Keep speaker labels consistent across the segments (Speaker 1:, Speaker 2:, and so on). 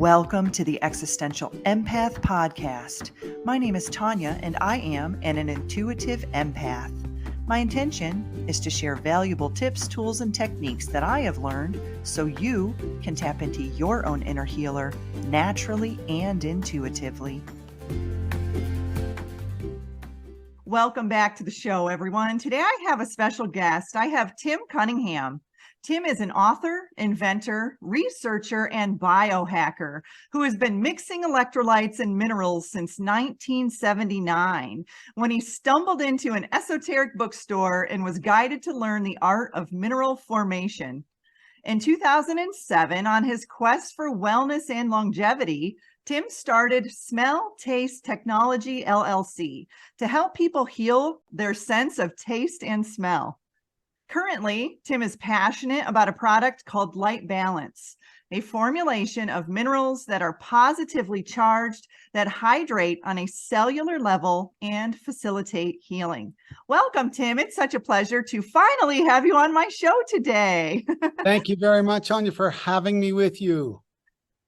Speaker 1: Welcome to the Existential Empath Podcast. My name is Tanya, and I am an intuitive empath. My intention is to share valuable tips, tools, and techniques that I have learned so you can tap into your own inner healer naturally and intuitively. Welcome back to the show, everyone. Today I have a special guest. I have Tim Cunninghamm. Tim is an author, inventor, researcher, and biohacker who has been mixing electrolytes and minerals since 1979, when he stumbled into an esoteric bookstore and was guided to learn the art of mineral formation. In 2007, on his quest for wellness and longevity, Tim started Smell Taste Technology, LLC, to help people heal their sense of taste and smell. Currently, Tim is passionate about a product called Lyte Balance, a formulation of minerals that are positively charged, that hydrate on a cellular level and facilitate healing. Welcome, Tim. It's such a pleasure to finally have you on my show today.
Speaker 2: Thank you very much, Anya, for having me with you.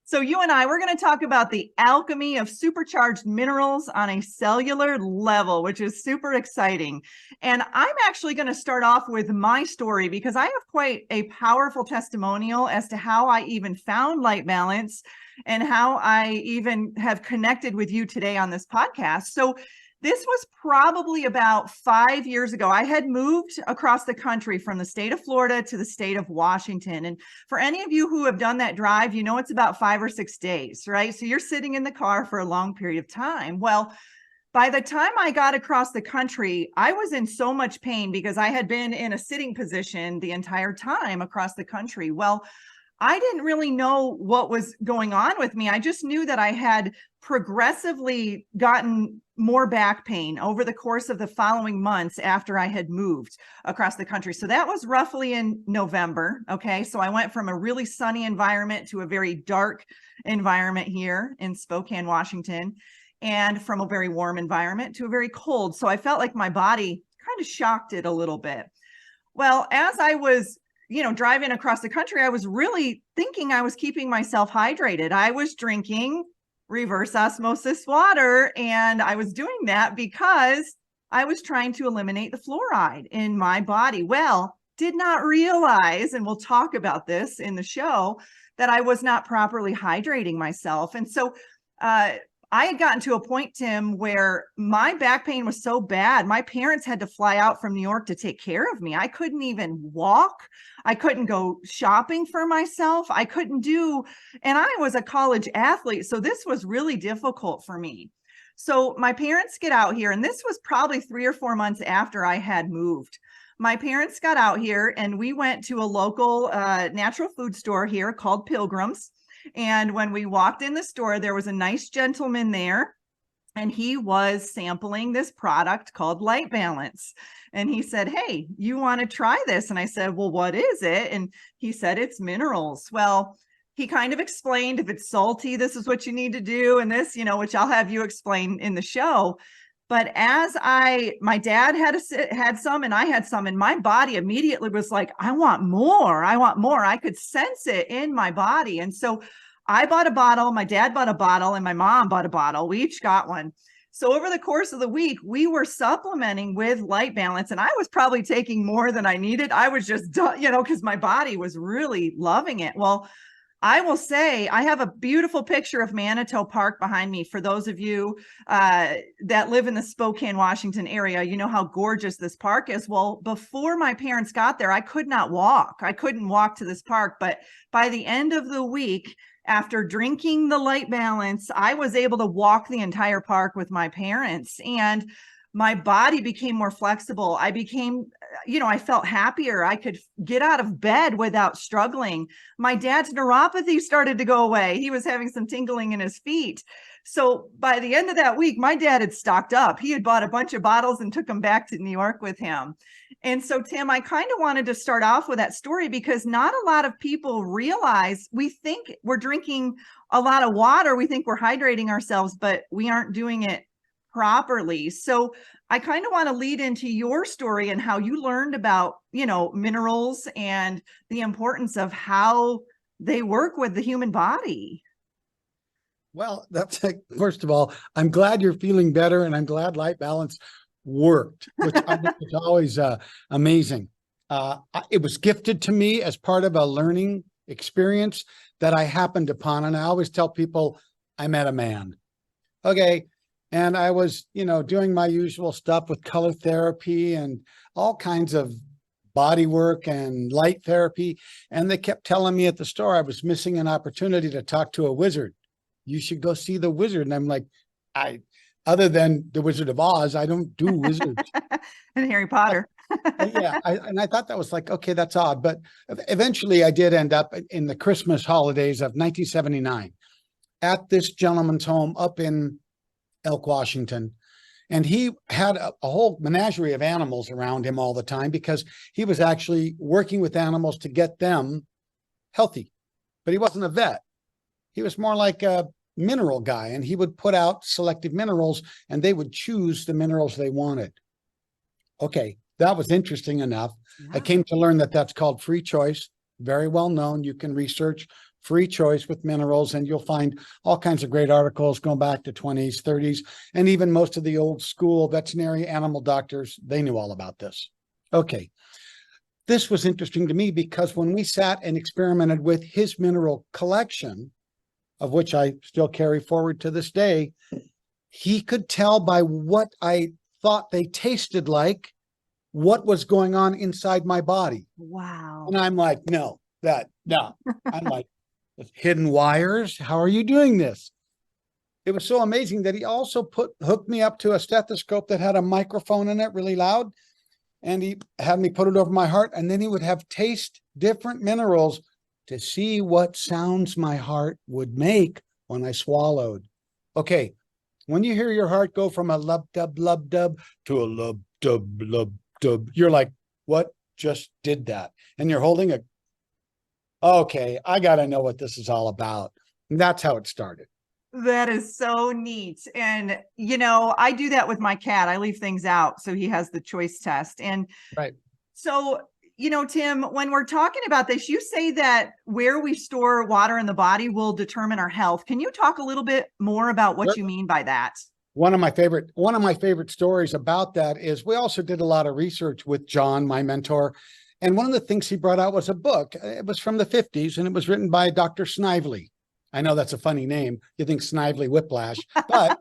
Speaker 1: So you and we're going to talk about the alchemy of supercharged minerals on a cellular level, which is super exciting. And I'm actually going to start off with my story because I have quite a powerful testimonial as to how I even found Lyte Balance and how I even have connected with you today on this podcast. So this was probably about 5 years ago. I had moved across the country from the state of Florida to the state of Washington. And for any of you who have done that drive, you know it's about 5 or 6 days, right? So you're sitting in the car for a long period of time. Well, by the time I got across the country, I was in so much pain because I had been in a sitting position the entire time across the country. Well, I didn't really know what was going on with me. I just knew that I had progressively gotten more back pain over the course of the following months after I had moved across the country. So that was roughly in November. Okay. So I went from a really sunny environment to a very dark environment here in Spokane, Washington, and from a very warm environment to a very cold. So I felt like my body kind of shocked it a little bit. Well, as I was driving across the country, I was really thinking I was keeping myself hydrated. I was drinking reverse osmosis water, and I was doing that because I was trying to eliminate the fluoride in my body. Well, did not realize, and we'll talk about this in the show, that I was not properly hydrating myself. And so I had gotten to a point, Tim, where my back pain was so bad. My parents had to fly out from New York to take care of me. I couldn't even walk. I couldn't go shopping for myself. I couldn't do, and I was a college athlete. So this was really difficult for me. So my parents get out here, and this was probably 3 or 4 months after I had moved. My parents got out here and we went to a local natural food store here called Pilgrim's. And when we walked in the store, there was a nice gentleman there, and he was sampling this product called Lyte Balance. And he said, "Hey, you want to try this?" And I said, "Well, what is it?" And he said, "It's minerals." Well, he kind of explained, if it's salty, this is what you need to do. And this, which I'll have you explain in the show. But as my dad had some and I had some, and my body immediately was like, I want more. I want more. I could sense it in my body. And so I bought a bottle, my dad bought a bottle, and my mom bought a bottle. We each got one. So over the course of the week, we were supplementing with Lyte Balance, and I was probably taking more than I needed. I was just, because my body was really loving it. Well, I will say I have a beautiful picture of Manitou Park behind me. For those of you that live in the Spokane, Washington area, you know how gorgeous this park is. Well, before my parents got there, I could not walk. I couldn't walk to this park. But by the end of the week, after drinking the Lyte Balance, I was able to walk the entire park with my parents, and my body became more flexible. I became, I felt happier. I could get out of bed without struggling. My dad's neuropathy started to go away. He was having some tingling in his feet. So by the end of that week, my dad had stocked up. He had bought a bunch of bottles and took them back to New York with him. And so, Tim, I kind of wanted to start off with that story because not a lot of people realize, we think we're drinking a lot of water. We think we're hydrating ourselves, but we aren't doing it properly. So I kind of want to lead into your story and how you learned about, minerals and the importance of how they work with the human body.
Speaker 2: Well, that's like, first of all, I'm glad you're feeling better, and I'm glad Lyte Balance worked, which I think is always amazing. It was gifted to me as part of a learning experience that I happened upon. And I always tell people I met a man. Okay. And I was, doing my usual stuff with color therapy and all kinds of body work and light therapy. And they kept telling me at the store I was missing an opportunity to talk to a wizard. You should go see the wizard. And I'm like, other than the Wizard of Oz, I don't do wizards.
Speaker 1: And Harry Potter.
Speaker 2: Yeah. I thought that was like, okay, that's odd. But eventually I did end up in the Christmas holidays of 1979 at this gentleman's home up in Elk, Washington. And he had a whole menagerie of animals around him all the time because he was actually working with animals to get them healthy. But he wasn't a vet. He was more like a mineral guy, and he would put out selective minerals and they would choose the minerals they wanted. Okay, that was interesting enough. Yeah. I came to learn that that's called free choice. Very well known. You can research free choice with minerals and you'll find all kinds of great articles going back to 20s, 30s, and even most of the old school veterinary animal doctors, they knew all about this. Okay. This was interesting to me because when we sat and experimented with his mineral collection, of which I still carry forward to this day, he could tell by what I thought they tasted like what was going on inside my body.
Speaker 1: Wow.
Speaker 2: And I'm like, no. I'm like, hidden wires? How are you doing this? It was so amazing that he also hooked me up to a stethoscope that had a microphone in it, really loud. And he had me put it over my heart. And then he would have taste different minerals to see what sounds my heart would make when I swallowed. Okay, when you hear your heart go from a lub-dub to a lub-dub, you're like, what just did that? And you're holding a, okay, I got to know what this is all about. And that's how it started.
Speaker 1: That is so neat. And, I do that with my cat. I leave things out so he has the choice test. And
Speaker 2: right.
Speaker 1: So, Tim, when we're talking about this, you say that where we store water in the body will determine our health. Can you talk a little bit more about what you mean by that?
Speaker 2: One of my favorite stories about that is we also did a lot of research with John, my mentor. And one of the things he brought out was a book. It was from the 50s and it was written by Dr. Snively. I know that's a funny name. You think Snively Whiplash, but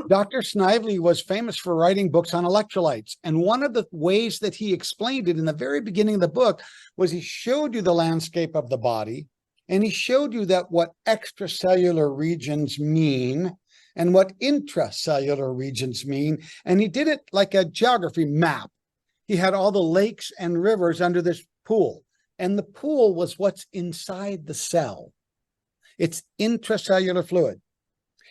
Speaker 2: Dr. Snively was famous for writing books on electrolytes. And one of the ways that he explained it in the very beginning of the book was he showed you the landscape of the body, and he showed you that what extracellular regions mean and what intracellular regions mean. And he did it like a geography map. He had all the lakes and rivers under this pool, and the pool was what's inside the cell. It's intracellular fluid.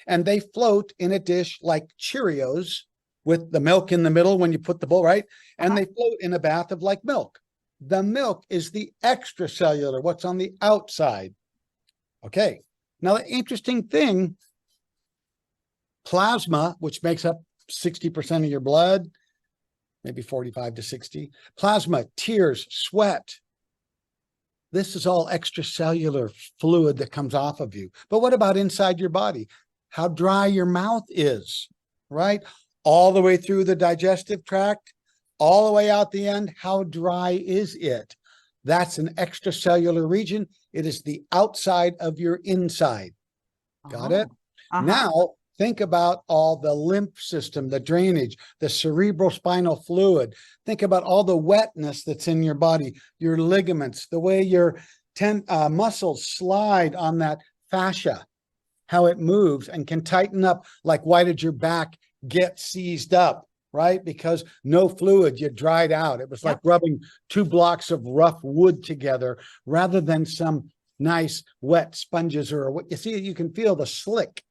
Speaker 2: And they float in a dish like Cheerios with the milk in the middle when you put the bowl, right? And they float in a bath of like milk. The milk is the extracellular, what's on the outside. Okay. Now, the interesting thing, plasma, which makes up 60% of your blood, maybe 45 to 60, plasma, tears, sweat. This is all extracellular fluid that comes off of you. But what about inside your body? How dry your mouth is, right? All the way through the digestive tract, all the way out the end, how dry is it? That's an extracellular region. It is the outside of your inside. Got it? Now, think about all the lymph system, the drainage, the cerebrospinal fluid. Think about all the wetness that's in your body, your ligaments, the way your muscles slide on that fascia, how it moves and can tighten up. Like, why did your back get seized up, right? Because no fluid, you dried out. It was like rubbing 2 blocks of rough wood together rather than some nice wet sponges or what you see, you can feel the slick.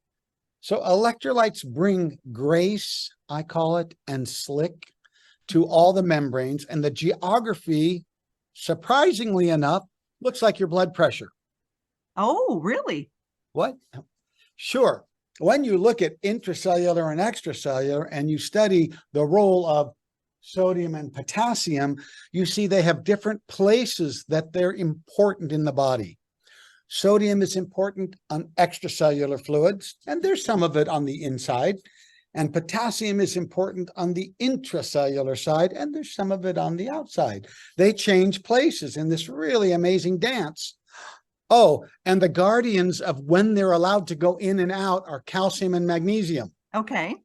Speaker 2: So electrolytes bring grace, I call it, and slick to all the membranes. And the geography, surprisingly enough, looks like your blood pressure.
Speaker 1: Oh, really?
Speaker 2: What? Sure. When you look at intracellular and extracellular and you study the role of sodium and potassium, you see they have different places that they're important in the body. Sodium is important on extracellular fluids, and there's some of it on the inside. And potassium is important on the intracellular side, and there's some of it on the outside. They change places in this really amazing dance. Oh, and the guardians of when they're allowed to go in and out are calcium and magnesium.
Speaker 1: Okay.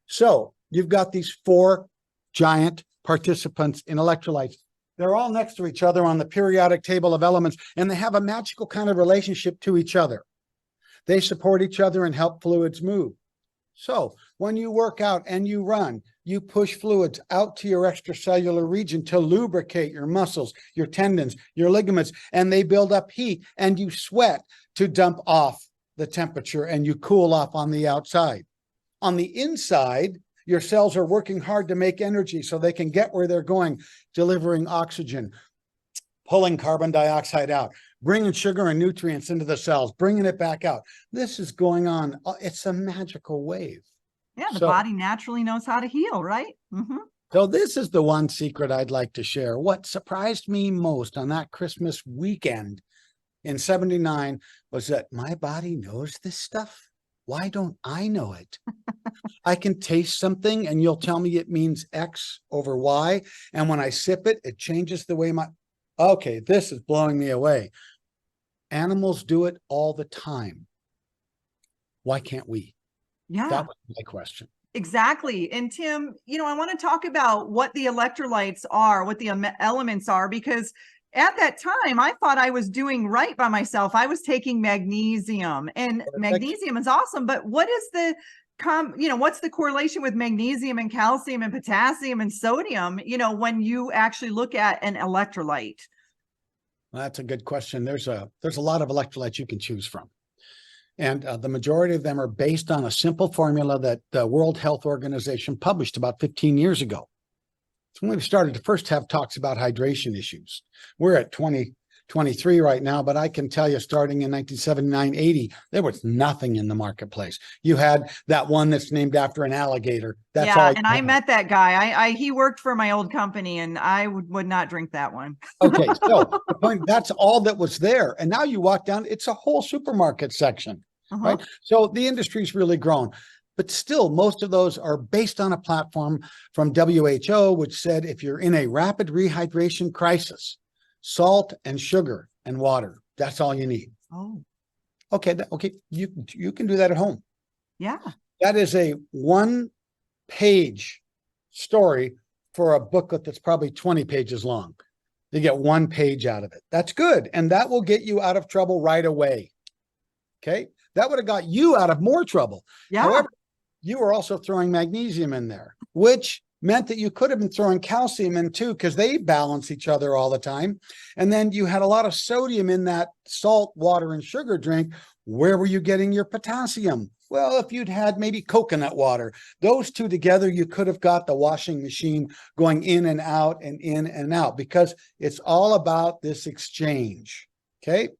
Speaker 2: So you've got these four giant participants in electrolytes. They're all next to each other on the periodic table of elements, and they have a magical kind of relationship to each other. They support each other and help fluids move. So when you work out and you run, you push fluids out to your extracellular region to lubricate your muscles, your tendons, your ligaments, and they build up heat, and you sweat to dump off the temperature, and you cool off on the outside. On the inside, your cells are working hard to make energy so they can get where they're going, delivering oxygen, pulling carbon dioxide out, bringing sugar and nutrients into the cells, bringing it back out. This is going on. It's a magical wave.
Speaker 1: Yeah, the body naturally knows how to heal, right? Mm-hmm.
Speaker 2: So this is the one secret I'd like to share. What surprised me most on that Christmas weekend in '79 was that my body knows this stuff. Why don't I know it? I can taste something and you'll tell me it means X over Y. And when I sip it, it changes the way okay, this is blowing me away. Animals do it all the time. Why can't we?
Speaker 1: Yeah.
Speaker 2: That was my question.
Speaker 1: Exactly. And Tim, I want to talk about what the electrolytes are, what the elements are, because at that time, I thought I was doing right by myself. I was taking magnesium, and magnesium is awesome. But what is what's the correlation with magnesium and calcium and potassium and sodium, when you actually look at an electrolyte?
Speaker 2: Well, that's a good question. There's a lot of electrolytes you can choose from. And the majority of them are based on a simple formula that the World Health Organization published about 15 years ago. So when we started to first have talks about hydration issues. We're at 2023 right now, but I can tell you starting in 1979, 80, there was nothing in the marketplace. You had that one that's named after an alligator. That's all.
Speaker 1: And I met that guy. He worked for my old company, and I would not drink that one.
Speaker 2: Okay, so the point, that's all that was there. And now you walk down, it's a whole supermarket section, right? So the industry's really grown. But still, most of those are based on a platform from WHO, which said if you're in a rapid rehydration crisis, salt and sugar and water, that's all you need.
Speaker 1: Oh,
Speaker 2: okay. You can do that at home.
Speaker 1: Yeah.
Speaker 2: That is a one-page story for a booklet that's probably 20 pages long. You get 1 page out of it. That's good. And that will get you out of trouble right away. Okay. That would have got you out of more trouble.
Speaker 1: Yeah.
Speaker 2: However, you were also throwing magnesium in there, which meant that you could have been throwing calcium in too, because they balance each other all the time. And then you had a lot of sodium in that salt, water, and sugar drink. Where were you getting your potassium? Well, if you'd had maybe coconut water, those two together, you could have got the washing machine going in and out and in and out, because it's all about this exchange. Okay.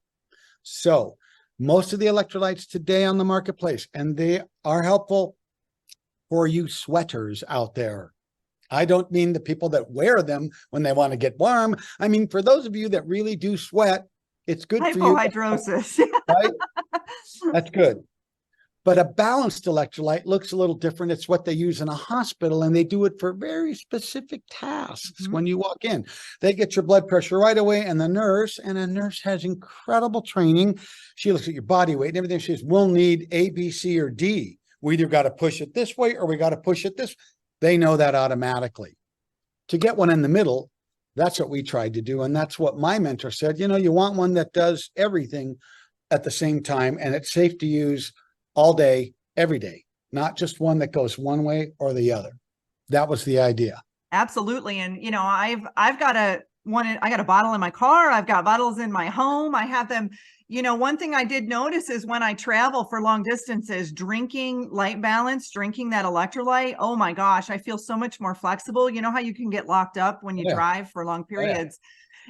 Speaker 2: So most of the electrolytes today on the marketplace, and they are helpful for you sweaters out there. I don't mean the people that wear them when they want to get warm. I mean, for those of you that really do sweat, it's good for you.
Speaker 1: Hypohidrosis.
Speaker 2: Right? That's good. But a balanced electrolyte looks a little different. It's what they use in a hospital, and they do it for very specific tasks. When you walk in, they get your blood pressure right away, and a nurse has incredible training. She looks at your body weight and everything. She says, we'll need A, B, C, or D. We either got to push it this way or we got to push it this. They know that automatically. To get one in the middle, that's what we tried to do. And that's what my mentor said. You want one that does everything at the same time, and it's safe to use all day, every day, not just one that goes one way or the other. That was the idea.
Speaker 1: Absolutely. And, I've got I got a bottle in my car. I've got bottles in my home. I have them. One thing I did notice is when I travel for long distances, drinking Lyte Balance, drinking that electrolyte, oh my gosh, I feel so much more flexible. You know how you can get locked up when you drive for long periods.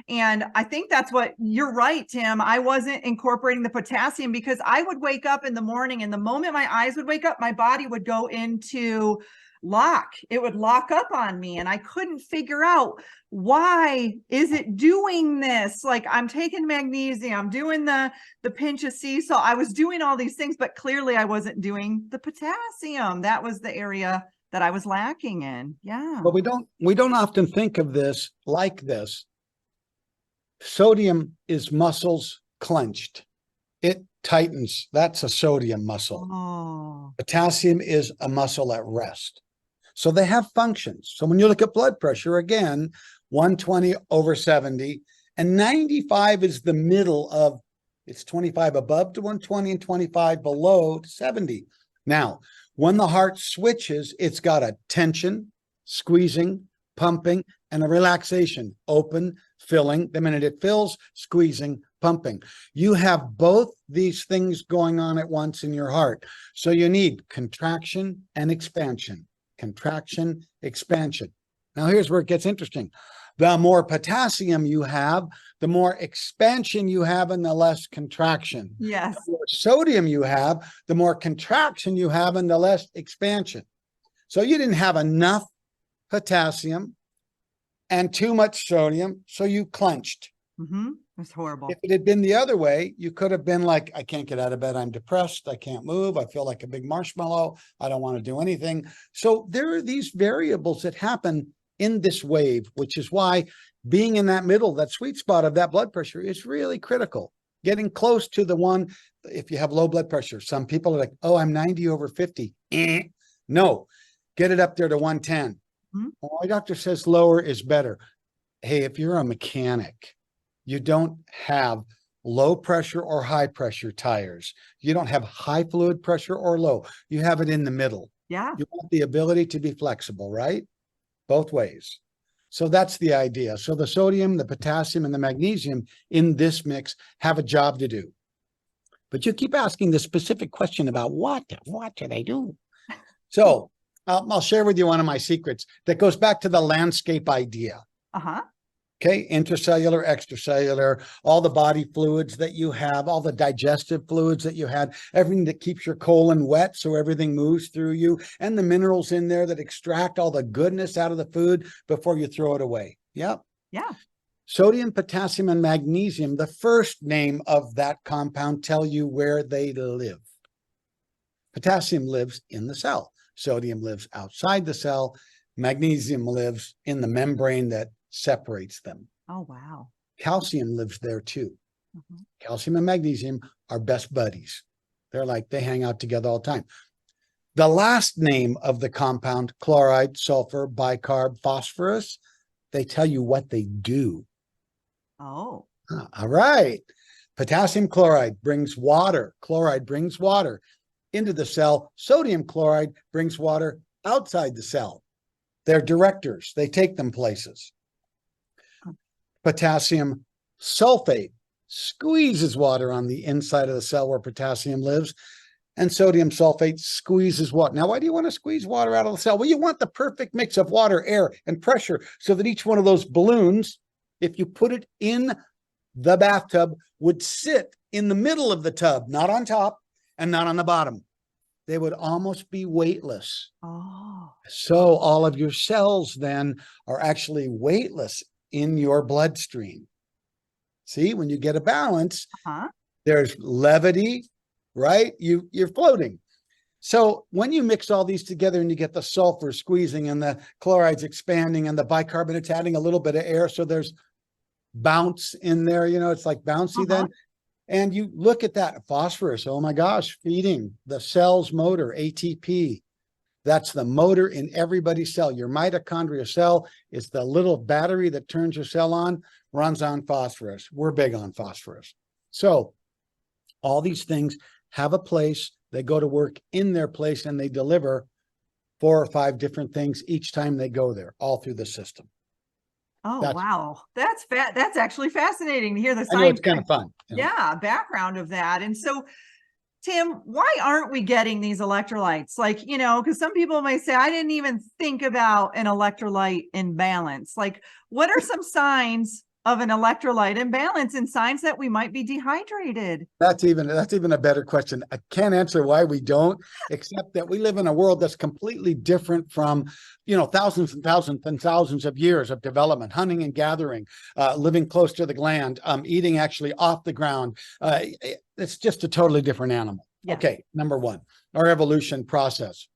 Speaker 1: And I think that's what you're right, Tim. I wasn't incorporating the potassium because I would wake up in the morning, and the moment my eyes would wake up, my body would go into lock. It would lock up on me, and I couldn't figure out, why is it doing this? Like, I'm taking magnesium, I'm doing the pinch of sea salt. I was doing all these things, but clearly I wasn't doing the potassium. That was the area that I was lacking in. Yeah.
Speaker 2: But we don't often think of this like this. Sodium is muscles clenched. It tightens. That's a sodium muscle.
Speaker 1: Oh.
Speaker 2: Potassium is a muscle at rest. So they have functions. So when you look at blood pressure, again, 120 over 70, and 95 is the middle of, it's 25 above to 120 and 25 below to 70. Now, when the heart switches, it's got a tension, squeezing, pumping, and a relaxation, open, filling. The minute it fills, squeezing, pumping. You have both these things going on at once in your heart. So you need contraction and expansion. Contraction, expansion. Now here's where it gets interesting. The more potassium you have, the more expansion you have and the less contraction.
Speaker 1: Yes.
Speaker 2: The more sodium you have, the more contraction you have and the less expansion. So you didn't have enough potassium and too much sodium, so you clenched.
Speaker 1: That's horrible.
Speaker 2: If it had been the other way, you could have been like, I can't get out of bed. I'm depressed. I can't move. I feel like a big marshmallow. I don't want to do anything. So there are these variables that happen in this wave, which is why being in that middle, that sweet spot of that blood pressure is really critical. Getting close to the one, if you have low blood pressure, some people are like, oh, I'm 90 over 50. No, get it up there to 110. Well, my doctor says lower is better. Hey, if you're a mechanic, you don't have low pressure or high pressure tires. You don't have high fluid pressure or low. You have it in the middle.
Speaker 1: Yeah.
Speaker 2: You want the ability to be flexible, right? Both ways. So that's the idea. So the sodium, the potassium, and the magnesium in this mix have a job to do. But you keep asking the specific question about what do they do? So I'll share with you one of my secrets that goes back to the landscape idea. Okay, intracellular, extracellular, all the body fluids that you have, all the digestive fluids that you had, everything that keeps your colon wet so everything moves through you, and the minerals in there that extract all the goodness out of the food before you throw it away. Yep.
Speaker 1: Yeah.
Speaker 2: Sodium, potassium, and magnesium, the first name of that compound, tell you where they live. Potassium lives in the cell. Sodium lives outside the cell. Magnesium lives in the membrane that separates them.
Speaker 1: Oh, wow.
Speaker 2: Calcium lives there too. Calcium and magnesium are best buddies. They're like, they hang out together all the time. The last name of the compound, chloride, sulfur, bicarb, phosphorus, they tell you what they do.
Speaker 1: Oh.
Speaker 2: All right. Potassium chloride brings water. Chloride brings water into the cell. Sodium chloride brings water outside the cell. They're directors. They take them places. Potassium sulfate squeezes water on the inside of the cell where potassium lives, and sodium sulfate squeezes water. Now, why do you want to squeeze water out of the cell? Well, you want the perfect mix of water, air, and pressure so that each one of those balloons, if you put it in the bathtub, would sit in the middle of the tub, not on top and not on the bottom. They would almost be weightless.
Speaker 1: Oh.
Speaker 2: So all of your cells then are actually weightless in your bloodstream. See, when you get a balance, there's levity, right? You're floating. So when you mix all these together and you get the sulfur squeezing and the chlorides expanding and the bicarbonates adding a little bit of air, so there's bounce in there, you know, it's like bouncy then. And you look at that phosphorus, oh my gosh, feeding the cell's motor, ATP. That's the motor in everybody's cell. Your mitochondria cell is the little battery that turns your cell on, runs on phosphorus. We're big on phosphorus. So all these things have a place. They go to work in their place and they deliver 4 or 5 different things each time they go there, all through the system.
Speaker 1: Oh, wow. That's actually fascinating to hear the
Speaker 2: I know, it's kind of fun.
Speaker 1: Yeah, background of that. And so, Tim, why aren't we getting these electrolytes? Like, you know, because some people may say, I didn't even think about an electrolyte imbalance. Like, what are some signs of an electrolyte imbalance and signs that we might be dehydrated?
Speaker 2: That's even a better question. I can't answer why we don't, except that we live in a world that's completely different from, thousands and thousands and thousands of years of development, hunting and gathering, living close to the land, eating actually off the ground. It's just a totally different animal.
Speaker 1: Yeah.
Speaker 2: Okay, number one, our evolution process.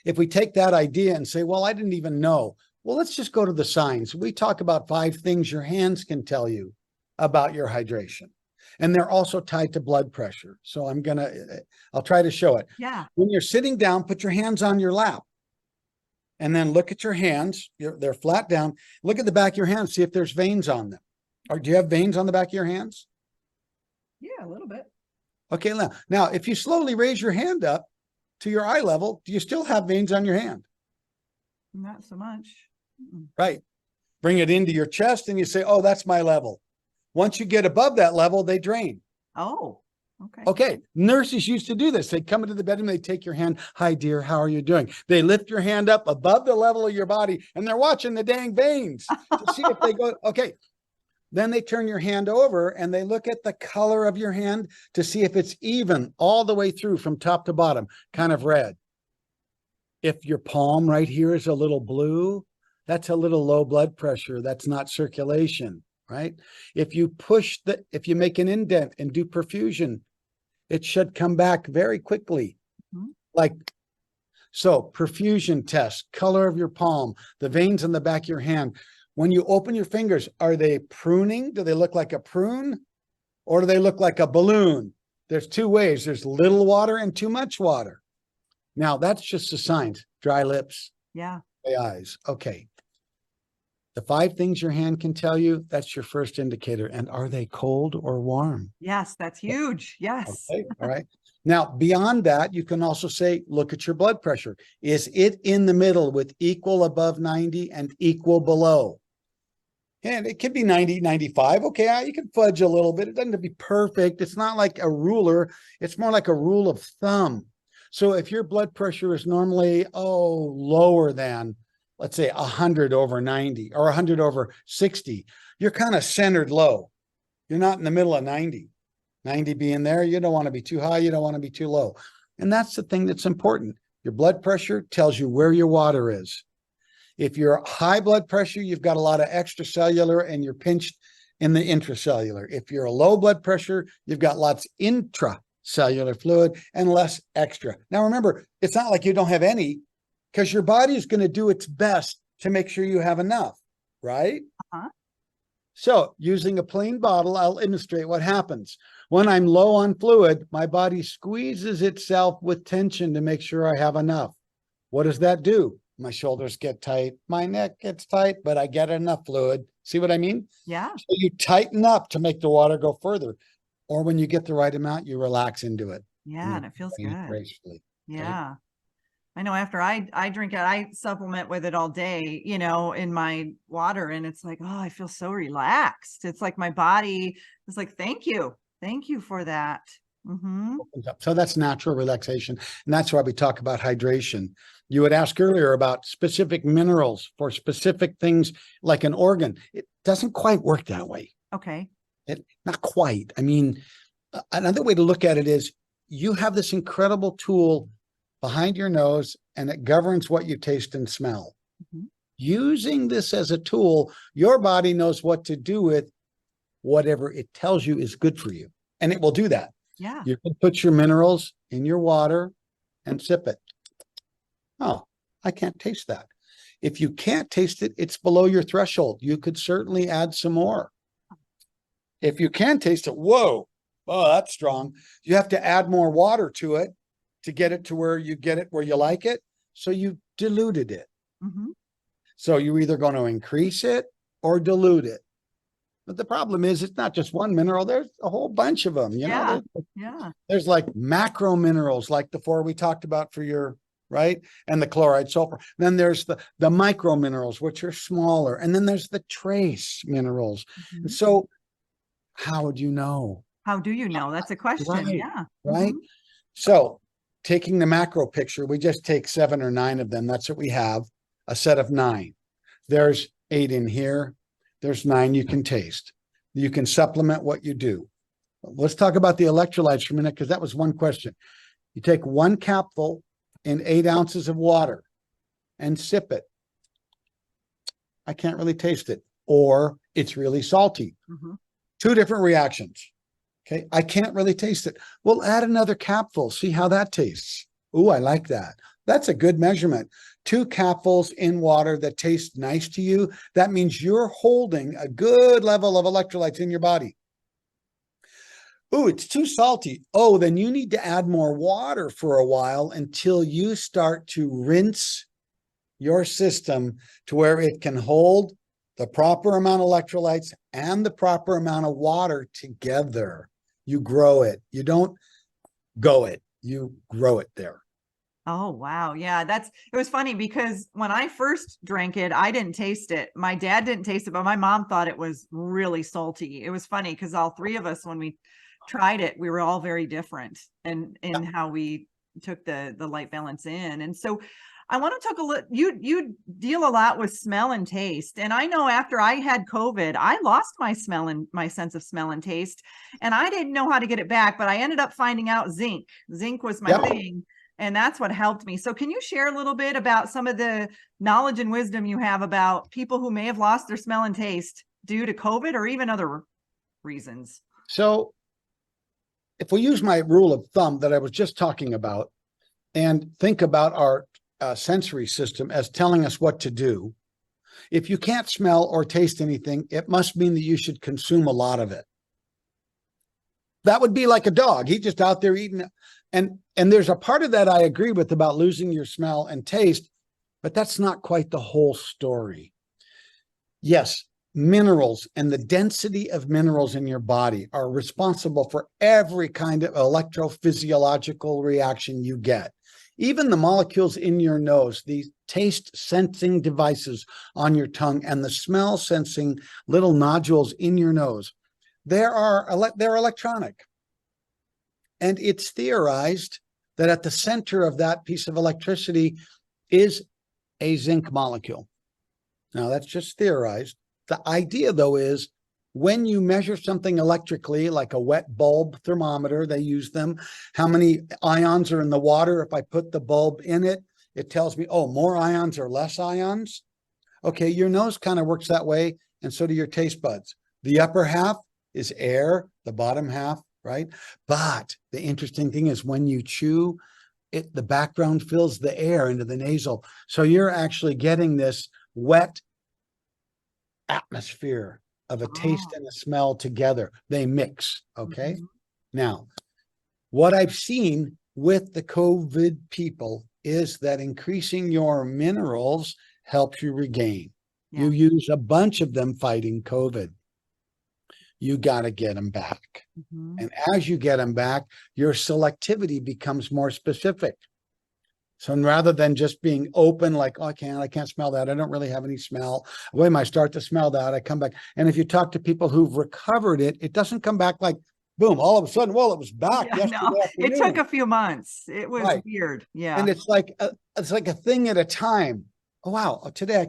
Speaker 2: If we take that idea and say, well, I didn't even know. Well, let's just go to the signs. We talk about 5 things your hands can tell you about your hydration. And they're also tied to blood pressure. So I'll try to show it.
Speaker 1: Yeah.
Speaker 2: When you're sitting down, put your hands on your lap. And then look at your hands. They're flat down. Look at the back of your hands. See if there's veins on them. Or do you have veins on the back of your hands?
Speaker 1: Yeah, a little bit.
Speaker 2: Okay, now if you slowly raise your hand up to your eye level, do you still have veins on your hand?
Speaker 1: Not so much.
Speaker 2: Right. Bring it into your chest and you say, oh, that's my level. Once you get above that level, they drain.
Speaker 1: Oh, okay.
Speaker 2: Okay. Nurses used to do this. They come into the bedroom, they take your hand. Hi, dear. How are you doing? They lift your hand up above the level of your body and they're watching the dang veins to see if they go. Okay. Then they turn your hand over and they look at the color of your hand to see if it's even all the way through from top to bottom, kind of red. If your palm right here is a little blue, that's a little low blood pressure. That's not circulation, right? If you make an indent and do perfusion, it should come back very quickly. Mm-hmm. So perfusion test, color of your palm, the veins on the back of your hand. When you open your fingers, are they pruning? Do they look like a prune? Or do they look like a balloon? There's 2 ways. There's little water and too much water. Now, that's just the signs. Dry lips.
Speaker 1: Yeah.
Speaker 2: Dry eyes. Okay. The 5 things your hand can tell you, that's your first indicator. And are they cold or warm?
Speaker 1: Yes, that's huge. Yes.
Speaker 2: Okay. All right. Now, beyond that, you can also say, look at your blood pressure. Is it in the middle with equal above 90 and equal below? And it could be 90, 95. Okay, you can fudge a little bit. It doesn't have to be perfect. It's not like a ruler. It's more like a rule of thumb. So if your blood pressure is normally, lower than, let's say 100 over 90 or 100 over 60, you're kind of centered low. You're not in the middle of 90. 90 being there, you don't want to be too high. You don't want to be too low. And that's the thing that's important. Your blood pressure tells you where your water is. If you're high blood pressure, you've got a lot of extracellular and you're pinched in the intracellular. If you're a low blood pressure, you've got lots intracellular fluid and less extra. Now, remember, it's not like you don't have any because your body is going to do its best to make sure you have enough, right?
Speaker 1: Uh-huh.
Speaker 2: So using a plain bottle, I'll illustrate what happens. When I'm low on fluid, my body squeezes itself with tension to make sure I have enough. What does that do? My shoulders get tight, my neck gets tight, but I get enough fluid. See what I mean?
Speaker 1: Yeah.
Speaker 2: So you tighten up to make the water go further. Or when you get the right amount, you relax into it.
Speaker 1: Yeah, and it feels good.
Speaker 2: Gracefully.
Speaker 1: Yeah. Right? I know after I drink it, I supplement with it all day, in my water. And it's like, I feel so relaxed. It's like my body is like, thank you. Thank you for that. Mm-hmm.
Speaker 2: So that's natural relaxation. And that's why we talk about hydration. You would ask earlier about specific minerals for specific things like an organ. It doesn't quite work that way.
Speaker 1: Okay.
Speaker 2: Not quite. I mean, another way to look at it is you have this incredible tool behind your nose and it governs what you taste and smell. Mm-hmm. Using this as a tool, your body knows what to do with whatever it tells you is good for you. And it will do that.
Speaker 1: Yeah.
Speaker 2: You can put your minerals in your water and sip it. Oh, I can't taste that. If you can't taste it, it's below your threshold. You could certainly add some more. If you can taste it, oh, that's strong. You have to add more water to it to get it to where you get it, where you like it. So you diluted it. Mm-hmm. So you're either going to increase it or dilute it. But the problem is it's not just one mineral. There's a whole bunch of them. You know, there's like macro minerals, like the 4 we talked about for your, right? And the chloride, sulfur. Then there's the micro minerals, which are smaller. And then there's the trace minerals. Mm-hmm. And so how would you know?
Speaker 1: How do you know? That's a question.
Speaker 2: Right,
Speaker 1: yeah.
Speaker 2: Right. Mm-hmm. So taking the macro picture, we just take 7 or 9 of them. That's what we have, a set of 9. There's 8 in here. There's 9 you can taste. You can supplement what you do. Let's talk about the electrolytes for a minute, because that was one question. You take 1 capful in 8 ounces of water and sip it. I can't really taste it, or it's really salty. 2 different reactions. Okay, I can't really taste it. Well, add another capful, see how that tastes. Ooh, I like that. That's a good measurement. 2 capfuls in water that tastes nice to you. That means you're holding a good level of electrolytes in your body. Ooh, it's too salty. Oh, then you need to add more water for a while until you start to rinse your system to where it can hold the proper amount of electrolytes and the proper amount of water together. You grow it. You don't go it. You grow it there.
Speaker 1: Oh, wow. Yeah, it was funny because when I first drank it, I didn't taste it. My dad didn't taste it, but my mom thought it was really salty. It was funny because all 3 of us, when we tried it, we were all very different in how we took the Lyte Balance in. And so I want to talk a little, you deal a lot with smell and taste. And I know after I had COVID, I lost my smell and my sense of smell and taste, and I didn't know how to get it back, but I ended up finding out zinc. Zinc was my thing. And that's what helped me. So can you share a little bit about some of the knowledge and wisdom you have about people who may have lost their smell and taste due to COVID or even other reasons?
Speaker 2: So if we use my rule of thumb that I was just talking about and think about our sensory system as telling us what to do, if you can't smell or taste anything, it must mean that you should consume a lot of it. That would be like a dog. He's just out there eating. And there's a part of that I agree with about losing your smell and taste, but that's not quite the whole story. Yes, minerals and the density of minerals in your body are responsible for every kind of electrophysiological reaction you get. Even the molecules in your nose, these taste sensing devices on your tongue and the smell sensing little nodules in your nose, they're electronic. And it's theorized that at the center of that piece of electricity is a zinc molecule. Now, that's just theorized. The idea, though, is when you measure something electrically, like a wet bulb thermometer, they use them, how many ions are in the water. If I put the bulb in it, it tells me, oh, more ions or less ions. Okay, your nose kind of works that way, and so do your taste buds. The upper half is air, the bottom half, right? But the interesting thing is when you chew, the background fills the air into the nasal. So you're actually getting this wet atmosphere of a taste and a smell together. They mix, okay? Now, what I've seen with the COVID people is that increasing your minerals helps you regain. You use a bunch of them fighting COVID. You got to get them back. And as you get them back, your selectivity becomes more specific. So rather than just being open, like, oh, I can't smell that. I don't really have any smell. When I start to smell that, I come back. And if you talk to people who've recovered it, it doesn't come back like, boom, all of a sudden, well, it was back yesterday afternoon.
Speaker 1: It took a few months. It was weird. Yeah.
Speaker 2: And it's like a thing at a time. Oh, wow. Today,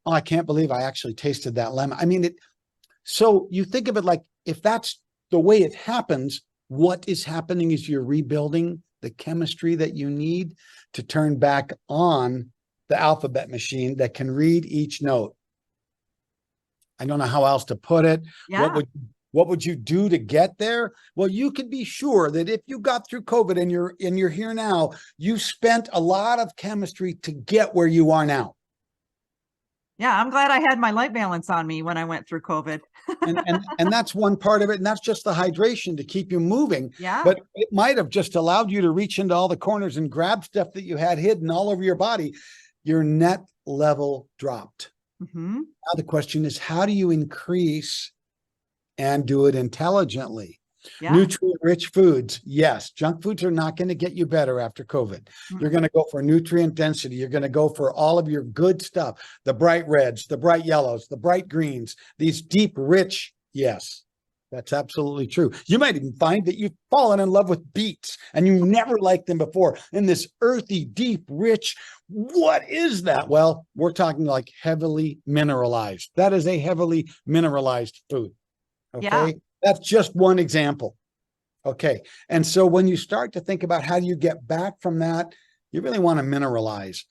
Speaker 2: I can't believe I actually tasted that lemon. I mean, so you think of it like, if that's the way it happens, what is happening is you're rebuilding the chemistry that you need to turn back on the alphabet machine that can read each note. I don't know how else to put it.
Speaker 1: Yeah.
Speaker 2: What would you do to get there? Well, you can be sure that if you got through COVID and you're here now, you spent a lot of chemistry to get where you are now.
Speaker 1: Yeah, I'm glad I had my Lyte Balance on me when I went through COVID.
Speaker 2: and that's one part of it. And that's just the hydration to keep you moving.
Speaker 1: Yeah.
Speaker 2: But it might have just allowed you to reach into all the corners and grab stuff that you had hidden all over your body. Your net level dropped. Now the question is, how do you increase and do it intelligently? Nutrient-rich foods. Yes, junk foods are not going to get you better after COVID. You're going to go for nutrient density. You're going to go for all of your good stuff, the bright reds, the bright yellows, the bright greens, these deep, rich, yes, That's absolutely true. You might even find that you've fallen in love with beets and you never liked them before. In this earthy, deep, rich, what is that? Well, we're talking like heavily mineralized. That is a heavily mineralized food. Okay.
Speaker 1: Yeah.
Speaker 2: That's just one example. Okay. And so when you start to think about how do you get back from that, you really want to mineralize.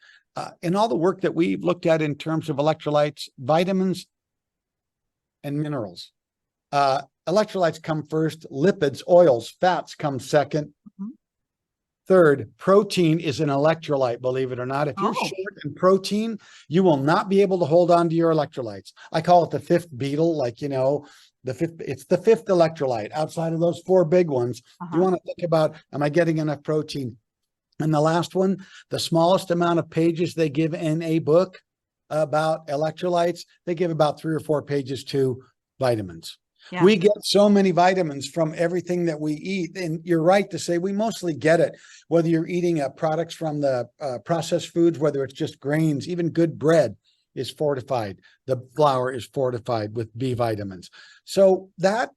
Speaker 2: In all the work that we've looked at in terms of electrolytes, vitamins, and minerals. Electrolytes come first, lipids, oils, fats come second.
Speaker 1: Mhm.
Speaker 2: Third, protein is an electrolyte, believe it or not. If you're short in protein, you will not be able to hold on to your electrolytes. I call it the fifth beetle, like, it's the fifth electrolyte outside of those four big ones. You want to think about, am I getting enough protein? And the last one, the smallest amount of pages they give in a book about electrolytes, they give about 3 or 4 pages to vitamins. Yeah. We get so many vitamins from everything that we eat. And you're right to say we mostly get it, whether you're eating products from the processed foods, whether it's just grains, even good bread is fortified. The flour is fortified with B vitamins. So that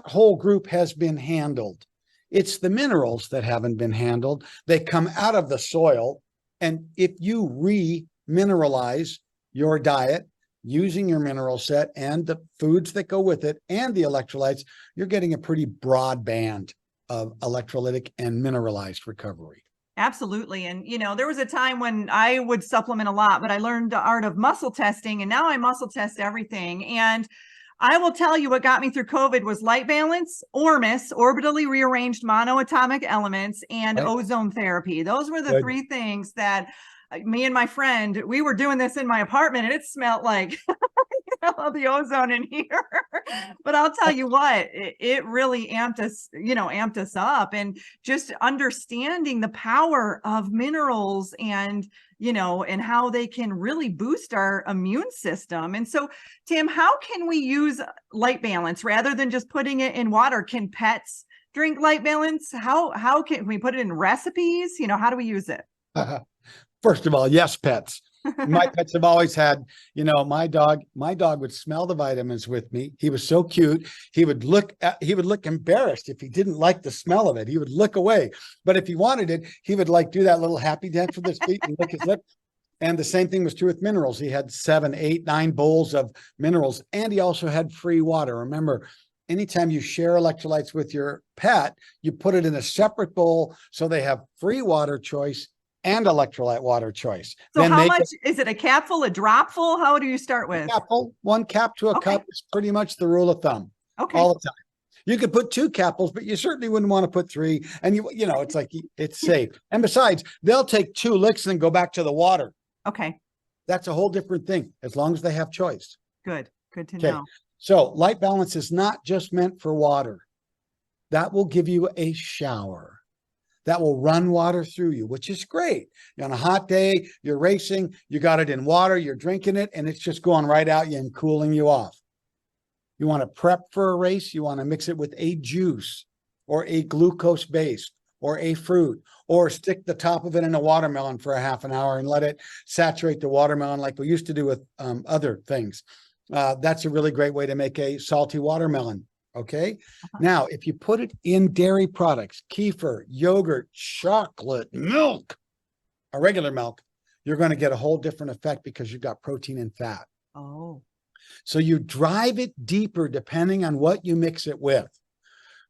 Speaker 2: whole group has been handled. It's the minerals that haven't been handled. They come out of the soil. And if you re-mineralize your diet, using your mineral set and the foods that go with it and the electrolytes, you're getting a pretty broad band of electrolytic and mineralized recovery.
Speaker 1: Absolutely. And, there was a time when I would supplement a lot, but I learned the art of muscle testing, and now I muscle test everything. And I will tell you what got me through COVID was Lyte Balance, ORMUS, orbitally rearranged monoatomic elements, and ozone therapy. Those were the 3 things that me and my friend, we were doing this in my apartment, and it smelled like the ozone in here. But I'll tell you what, it really amped us up, and just understanding the power of minerals and and how they can really boost our immune system. And so, Tim, how can we use Lyte Balance rather than just putting it in water? Can pets drink Lyte Balance? How can we put it in recipes? How do we use it?
Speaker 2: First of all, yes, pets. My pets have always had, my dog would smell the vitamins with me. He was so cute. He would look embarrassed if he didn't like the smell of it. He would look away. But if he wanted it, he would do that little happy dance with his feet and lick his lip. And the same thing was true with minerals. He had 7, 8, 9 bowls of minerals, and he also had free water. Remember, anytime you share electrolytes with your pet, you put it in a separate bowl so they have free water choice and electrolyte water choice.
Speaker 1: So then how much is it? A capful, a dropful? How do you start with?
Speaker 2: One cap to a cup is pretty much the rule of thumb. All the time. You could put 2 capfuls, but you certainly wouldn't want to put 3. And it's like, it's safe. And besides, they'll take 2 licks and go back to the water.
Speaker 1: Okay.
Speaker 2: That's a whole different thing, as long as they have choice.
Speaker 1: Good to know.
Speaker 2: So Lyte Balance is not just meant for water. That will give you a shower. That will run water through you, which is great. You're on a hot day, you're racing, you got it in water, you're drinking it, and it's just going right out you and cooling you off. You want to prep for a race, you want to mix it with a juice or a glucose base or a fruit, or stick the top of it in a watermelon for a half an hour and let it saturate the watermelon like we used to do with other things. That's a really great way to make a salty watermelon. Okay. Now, if you put it in dairy products, kefir, yogurt, chocolate, milk, or regular milk, you're going to get a whole different effect because you've got protein and fat.
Speaker 1: Oh.
Speaker 2: So you drive it deeper depending on what you mix it with.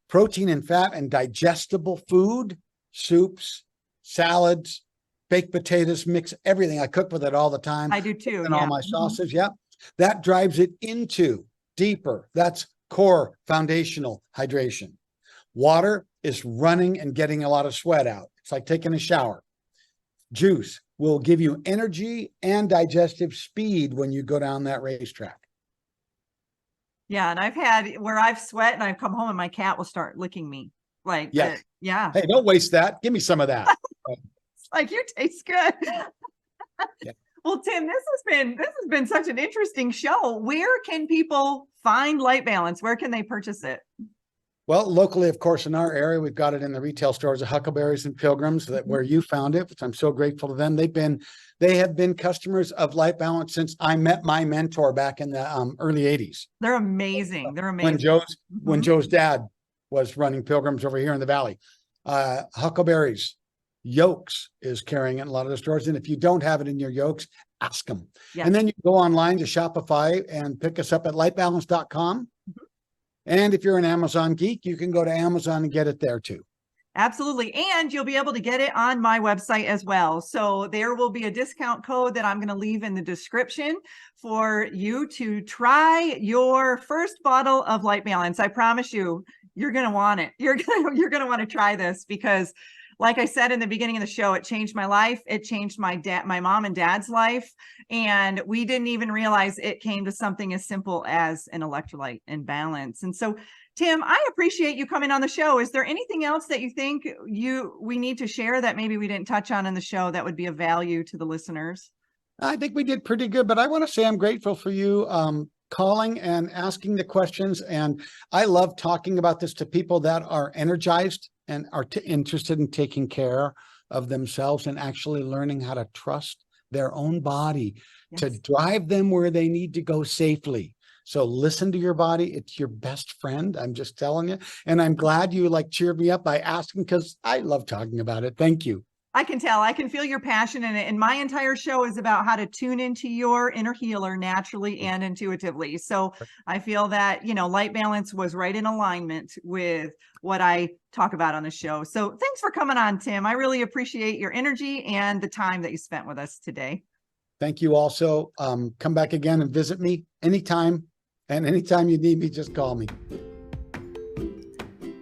Speaker 2: Protein and fat and digestible food, soups, salads, baked potatoes, mix everything. I cook with it all the time.
Speaker 1: I do too.
Speaker 2: And all my sauces. Yeah. That drives it into deeper. That's core foundational hydration. Water is running and getting a lot of sweat out. It's like taking a shower. Juice will give you energy and digestive speed when you go down that racetrack.
Speaker 1: Yeah. And I've had where I've sweat and I've come home and my cat will start licking me. Like,
Speaker 2: yes.
Speaker 1: Yeah.
Speaker 2: Hey, don't waste that. Give me some of that.
Speaker 1: It's like, you taste good.
Speaker 2: Yeah.
Speaker 1: Well, Tim, this has been such an interesting show. Where can people find Lyte Balance? Where can they purchase it?
Speaker 2: Well, locally, of course, in our area, we've got it in the retail stores of Huckleberries and Pilgrims, that where you found it, which I'm so grateful to them. They have been customers of Lyte Balance since I met my mentor back in the early 80s.
Speaker 1: They're amazing. They're
Speaker 2: When
Speaker 1: amazing.
Speaker 2: Joe's dad was running Pilgrims over here in the valley. Huckleberries Yolks is carrying it in a lot of the stores. And if you don't have it in your Yolks, ask them.
Speaker 1: Yes.
Speaker 2: And then you go online to Shopify and pick us up at lytebalance.com. And if you're an Amazon geek, you can go to Amazon and get it there too.
Speaker 1: Absolutely. And you'll be able to get it on my website as well. So there will be a discount code that I'm going to leave in the description for you to try your first bottle of Lyte Balance. I promise you, you're going to want it. You're going to want to try this because, like I said in the beginning of the show, it changed my life. It changed my mom and dad's life. And we didn't even realize it came to something as simple as an electrolyte and balance. And so, Tim, I appreciate you coming on the show. Is there anything else that you think we need to share that maybe we didn't touch on in the show that would be of value to the listeners?
Speaker 2: I think we did pretty good, but I want to say I'm grateful for you calling and asking the questions. And I love talking about this to people that are energized and are interested in taking care of themselves and actually learning how to trust their own body to drive them where they need to go safely. So listen to your body. It's your best friend. I'm just telling you. And I'm glad you cheered me up by asking, because I love talking about it. Thank you.
Speaker 1: I can tell. I can feel your passion in it. And my entire show is about how to tune into your inner healer naturally and intuitively. So I feel that, Lyte Balance was right in alignment with what I talk about on the show. So thanks for coming on, Tim. I really appreciate your energy and the time that you spent with us today.
Speaker 2: Thank you also. Come back again and visit me anytime. And anytime you need me, just call me.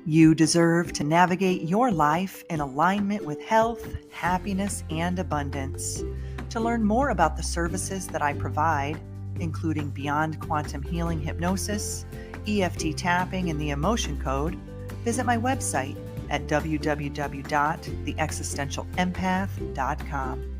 Speaker 1: You deserve to navigate your life in alignment with health, happiness, and abundance. To learn more about the services that I provide, including Beyond Quantum Healing Hypnosis, EFT tapping, and the Emotion Code, visit my website at www.theexistentialempath.com.